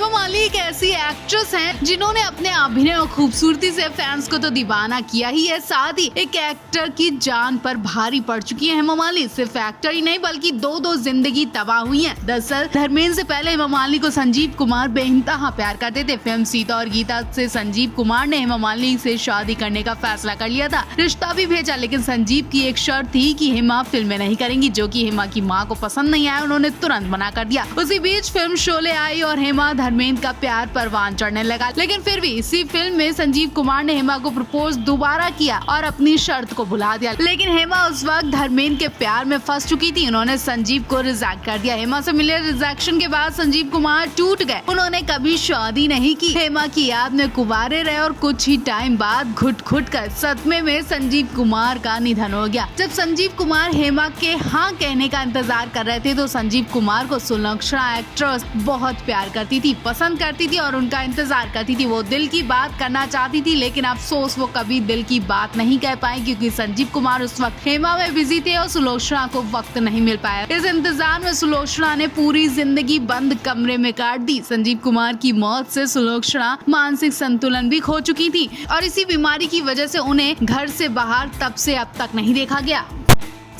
हेमा मालिनी एक ऐसी एक्ट्रेस हैं जिन्होंने अपने अभिनय और खूबसूरती से फैंस को तो दीवाना किया ही है, साथ ही एक एक्टर की जान पर भारी पड़ चुकी है हेमा मालिनी। सिर्फ एक्टर ही नहीं बल्कि दो जिंदगी तबाह हुई है। दरअसल धर्मेंद्र से पहले हेमा मालिनी को संजीव कुमार बेइंतहा प्यार करते थे। फिल्म सीता और गीता से संजीव कुमार ने हेमा मालिनी से शादी करने का फैसला कर लिया था। रिश्ता भी भेजा, लेकिन संजीव की एक शर्त थी कि हेमा फिल्में नहीं करेंगी, जो कि हेमा की मां को पसंद नहीं आया। उन्होंने तुरंत मना कर दिया। उसी बीच फिल्म शोले आई और हेमा धर्मेंद्र का प्यार परवान चढ़ने लगा, लेकिन फिर भी इसी फिल्म में संजीव कुमार ने हेमा को प्रपोज दोबारा किया और अपनी शर्त को भुला दिया। लेकिन हेमा उस वक्त धर्मेंद्र के प्यार में फंस चुकी थी। उन्होंने संजीव को रिजेक्ट कर दिया। हेमा से मिले रिजेक्शन के बाद संजीव कुमार टूट गए। उन्होंने कभी शादी नहीं की, हेमा की याद में कुंवारे रहे और कुछ ही टाइम बाद घुट कर सदमे में संजीव कुमार का निधन हो गया। जब संजीव कुमार हेमा के हाँ कहने का इंतजार कर रहे थे तो संजीव कुमार को सुलक्षणा एक्ट्रेस बहुत प्यार करती थी, पसंद करती थी और उनका इंतजार करती थी। वो दिल की बात करना चाहती थी, लेकिन अफसोस वो कभी दिल की बात नहीं कह पाई क्योंकि संजीव कुमार उस वक्त हेमा में बिजी थे और सुलोचना को वक्त नहीं मिल पाया। इस इंतजार में सुलोचना ने पूरी जिंदगी बंद कमरे में काट दी। संजीव कुमार की मौत से सुलोचना मानसिक संतुलन भी खो चुकी थी और इसी बीमारी की वजह से उन्हें घर से बाहर तब से अब तक नहीं देखा गया।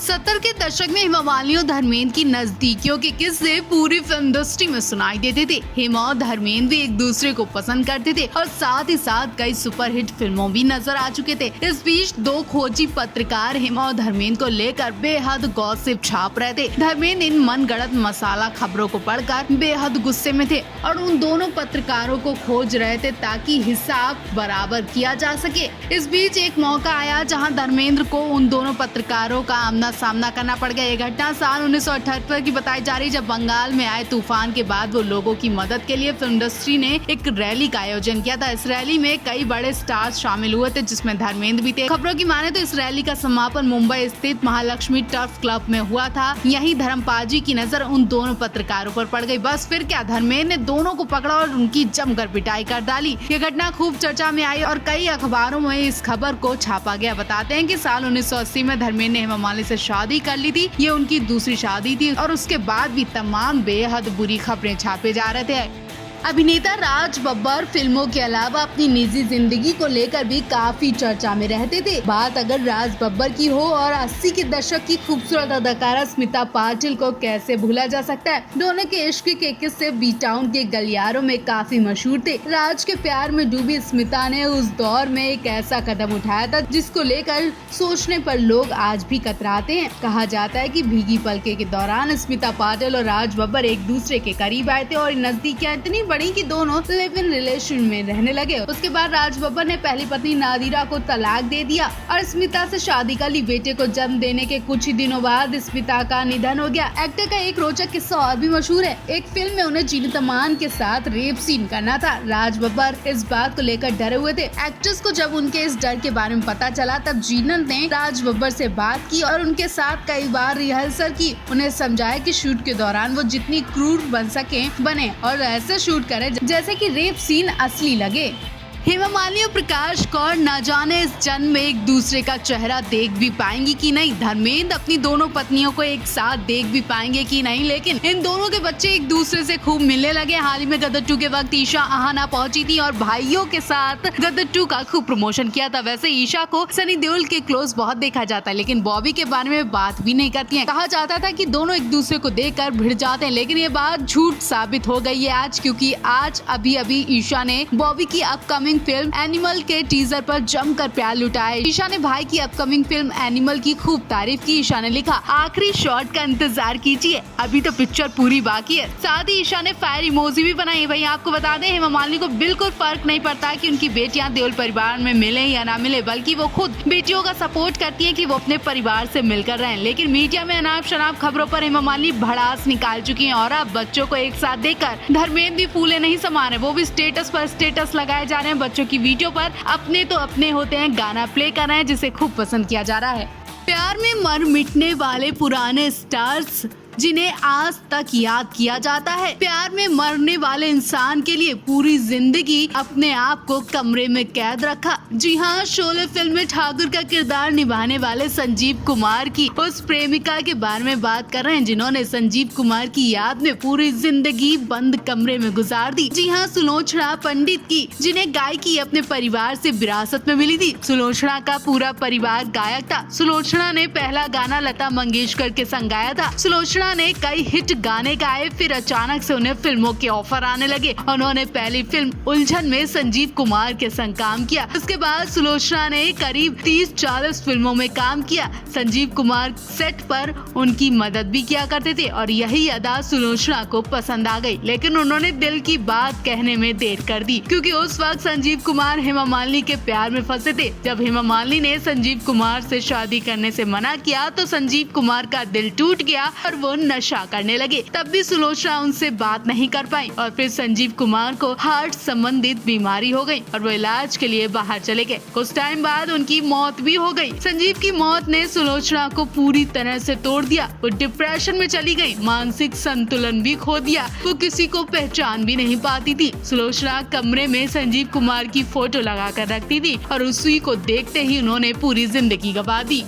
70 के दशक में हेमा मालिनी और धर्मेंद्र की नजदीकियों के किस्से पूरी फिल्म इंडस्ट्री में सुनाई देते थे। हेमा और धर्मेंद्र भी एक दूसरे को पसंद करते थे और साथ ही साथ कई सुपरहिट फिल्मों भी नजर आ चुके थे। इस बीच दो खोजी पत्रकार हेमा और धर्मेंद्र को लेकर बेहद गॉसिप छाप रहे थे। धर्मेंद्र इन मनगढ़ंत मसाला खबरों को पढ़कर बेहद गुस्से में थे और उन दोनों पत्रकारों को खोज रहे थे ताकि हिसाब बराबर किया जा सके। इस बीच एक मौका आया जहाँ धर्मेंद्र को उन दोनों पत्रकारों का सामना करना पड़ गया। ये घटना साल 1978 की बताई जा रही, जब बंगाल में आए तूफान के बाद वो लोगों की मदद के लिए फिल्म इंडस्ट्री ने एक रैली का आयोजन किया था। इस रैली में कई बड़े स्टार्स शामिल हुए थे, जिसमें धर्मेंद्र भी थे। खबरों की माने तो इस रैली का समापन मुंबई स्थित महालक्ष्मी टर्फ क्लब में हुआ था। यहीं धर्मपाल की नजर उन दोनों पत्रकारों पर पड़ गई। बस फिर क्या, धर्मेंद्र ने दोनों को पकड़ा और उनकी जमकर पिटाई कर डाली। ये घटना खूब चर्चा में आई और कई अखबारों में इस खबर को छापा गया। बताते हैं कि साल 1980 में धर्मेंद्र ने हेमा मालिनी से शादी कर ली थी। ये उनकी दूसरी शादी थी और उसके बाद भी तमाम बेहद बुरी खबरें छापे जा रहे थे। अभिनेता राज बब्बर फिल्मों के अलावा अपनी निजी जिंदगी को लेकर भी काफी चर्चा में रहते थे। बात अगर राज बब्बर की हो और 80 के दशक की खूबसूरत अदाकारा स्मिता पाटिल को कैसे भूला जा सकता है। दोनों के इश्क के किस्से बी टाउन के गलियारों में काफी मशहूर थे। राज के प्यार में डूबी स्मिता ने उस दौर में एक ऐसा कदम उठाया था जिसको लेकर सोचने पर लोग आज भी कतराते हैं। कहा जाता है कि भीगी पलके के दौरान स्मिता पाटिल और राज बब्बर एक दूसरे के करीब आए थे और नजदीकियां इतनी बड़ी कि दोनों लिव इन रिलेशन में रहने लगे। उसके बाद राज बब्बर ने पहली पत्नी नादिरा को तलाक दे दिया और स्मिता से शादी कर ली। बेटे को जन्म देने के कुछ ही दिनों बाद स्मिता का निधन हो गया। एक्टर का एक रोचक किस्सा और भी मशहूर है। एक फिल्म में उन्हें जीनत अमान के साथ रेप सीन करना था। राज बब्बर इस बात को लेकर डरे हुए थे। एक्ट्रेस को जब उनके इस डर के बारे में पता चला तब जीनत ने राज बब्बर से बात की और उनके साथ कई बार रिहर्सल की। उन्हें समझाया कि शूट के दौरान वो जितनी क्रूर बन सके बने और ऐसे शूट करें जैसे कि रेप सीन असली लगे। हेमा मालिनी और प्रकाश कौर न जाने इस जन्म में एक दूसरे का चेहरा देख भी पाएंगी कि नहीं। धर्मेंद्र अपनी दोनों पत्नियों को एक साथ देख भी पाएंगे कि नहीं, लेकिन इन दोनों के बच्चे एक दूसरे से खूब मिलने लगे। हाल ही में गदर 2 के वक्त ईशा आहाना पहुंची थी और भाइयों के साथ गदर 2 का खूब प्रमोशन किया था। वैसे ईशा को सनी देओल के क्लोज बहुत देखा जाता है, लेकिन बॉबी के बारे में बात भी नहीं करती है। कहा जाता था कि दोनों एक दूसरे को देख कर भिड़ जाते हैं, लेकिन ये बात झूठ साबित हो गई है आज, क्योंकि आज अभी ईशा ने बॉबी की अपकमिंग फिल्म एनिमल के टीजर पर जमकर प्यार लुटाया। ईशा ने भाई की अपकमिंग फिल्म एनिमल की खूब तारीफ की। ईशा ने लिखा, आखिरी शॉट का इंतजार कीजिए, अभी तो पिक्चर पूरी बाकी है। साथ ही ईशा ने फायर इमोजी भी बनाई। भाई आपको बता दें, हेमा मालिनी को बिल्कुल फर्क नहीं पड़ता कि उनकी बेटियां देओल परिवार में मिले या ना मिले, बल्कि वो खुद बेटियों का सपोर्ट करती है कि वो अपने परिवार से मिलकर रहें। लेकिन मीडिया में अनाप शनाप खबरों पर हेमा मालिनी भड़ास निकाल चुकी है और अब बच्चों को एक साथ देखकर धर्मेंद्र भी फूले नहीं समा रहे। वो भी स्टेटस पर स्टेटस लगाए जा रहे हैं। बच्चों की वीडियो पर अपने तो अपने होते हैं गाना प्ले कर रहे हैं, जिसे खूब पसंद किया जा रहा है। प्यार में मर मिटने वाले पुराने स्टार्स जिन्हें आज तक याद किया जाता है। प्यार में मरने वाले इंसान के लिए पूरी जिंदगी अपने आप को कमरे में कैद रखा। जी हाँ, शोले फिल्म में ठाकुर का किरदार निभाने वाले संजीव कुमार की उस प्रेमिका के बारे में बात कर रहे हैं जिन्होंने संजीव कुमार की याद में पूरी जिंदगी बंद कमरे में गुजार दी। जी हाँ, सुलोचना पंडित की, जिन्हें गायकी अपने परिवार से विरासत में मिली थी। सुलोचना का पूरा परिवार गायक था। सुलोचना ने पहला गाना लता मंगेशकर के संग गाया था। सुलोचना ने कई हिट गाने गाए, फिर अचानक से उन्हें फिल्मों के ऑफर आने लगे। उन्होंने पहली फिल्म उलझन में संजीव कुमार के संग काम किया। उसके बाद सुलोचना ने करीब 30-40 फिल्मों में काम किया। संजीव कुमार सेट पर उनकी मदद भी किया करते थे और यही अदा सुलोचना को पसंद आ गई। लेकिन उन्होंने दिल की बात कहने में देर कर दी, क्योंकि उस वक्त संजीव कुमार हेमा मालिनी के प्यार में फंसे थे। जब हेमा मालिनी ने संजीव कुमार से शादी करने से मना किया तो संजीव कुमार का दिल टूट गया और वो नशा करने लगे। तब भी सुलोचना उनसे बात नहीं कर पाई और फिर संजीव कुमार को हार्ट संबंधित बीमारी हो गई और वो इलाज के लिए बाहर चले गए। कुछ टाइम बाद उनकी मौत भी हो गई। संजीव की मौत ने सुलोचना को पूरी तरह से तोड़ दिया। वो डिप्रेशन में चली गई, मानसिक संतुलन भी खो दिया। वो किसी को पहचान भी नहीं पाती थी। सुलोचना कमरे में संजीव कुमार की फोटो लगा कर रखती थी और उसी को देखते ही उन्होंने पूरी जिंदगी गंवा दी।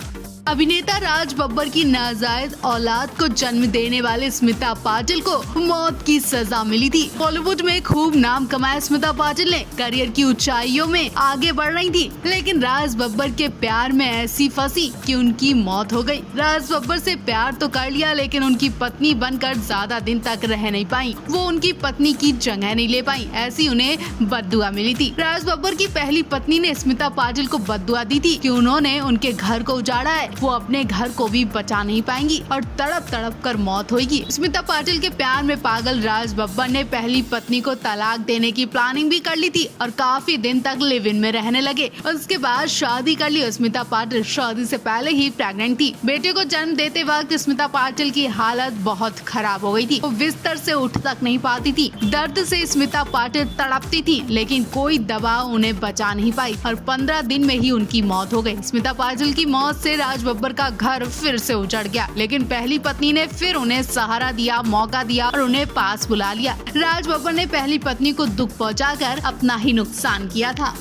अभिनेता राज बब्बर की नाजायज औलाद को जन्म देने वाले स्मिता पाटिल को मौत की सजा मिली थी। बॉलीवुड में खूब नाम कमाया स्मिता पाटिल ने, करियर की ऊंचाइयों में आगे बढ़ रही थी, लेकिन राज बब्बर के प्यार में ऐसी फंसी कि उनकी मौत हो गई। राज बब्बर से प्यार तो कर लिया, लेकिन उनकी पत्नी बनकर ज्यादा दिन तक रह नहीं पाई। वो उनकी पत्नी की जगह नहीं ले पाई, ऐसी उन्हें बद्दुआ मिली थी। राज बब्बर की पहली पत्नी ने स्मिता पाटिल को बद्दुआ दी थी कि उन्होंने उनके घर को उजाड़ा है, वो अपने घर को भी बचा नहीं पाएंगी और तड़प तड़प कर मौत होगी। स्मिता पाटिल के प्यार में पागल राज बब्बर ने पहली पत्नी को तलाक देने की प्लानिंग भी कर ली थी और काफी दिन तक लिव इन में रहने लगे। उसके बाद शादी कर ली। स्मिता पाटिल शादी से पहले ही प्रेग्नेंट थी। बेटे को जन्म देते वक्त स्मिता पाटिल की हालत बहुत खराब हो गई थी। वो बिस्तर से उठ तक नहीं पाती थी। दर्द से स्मिता पाटिल तड़पती थी, लेकिन कोई दवा उन्हें बचा नहीं पाई और 15 दिन में ही उनकी मौत हो गई। स्मिता पाटिल की मौत से राज बब्बर का घर फिर से उजड़ गया, लेकिन पहली पत्नी ने फिर उन्हें सहारा दिया, मौका दिया और उन्हें पास बुला लिया। राज बब्बर ने पहली पत्नी को दुख पहुंचाकर अपना ही नुकसान किया था।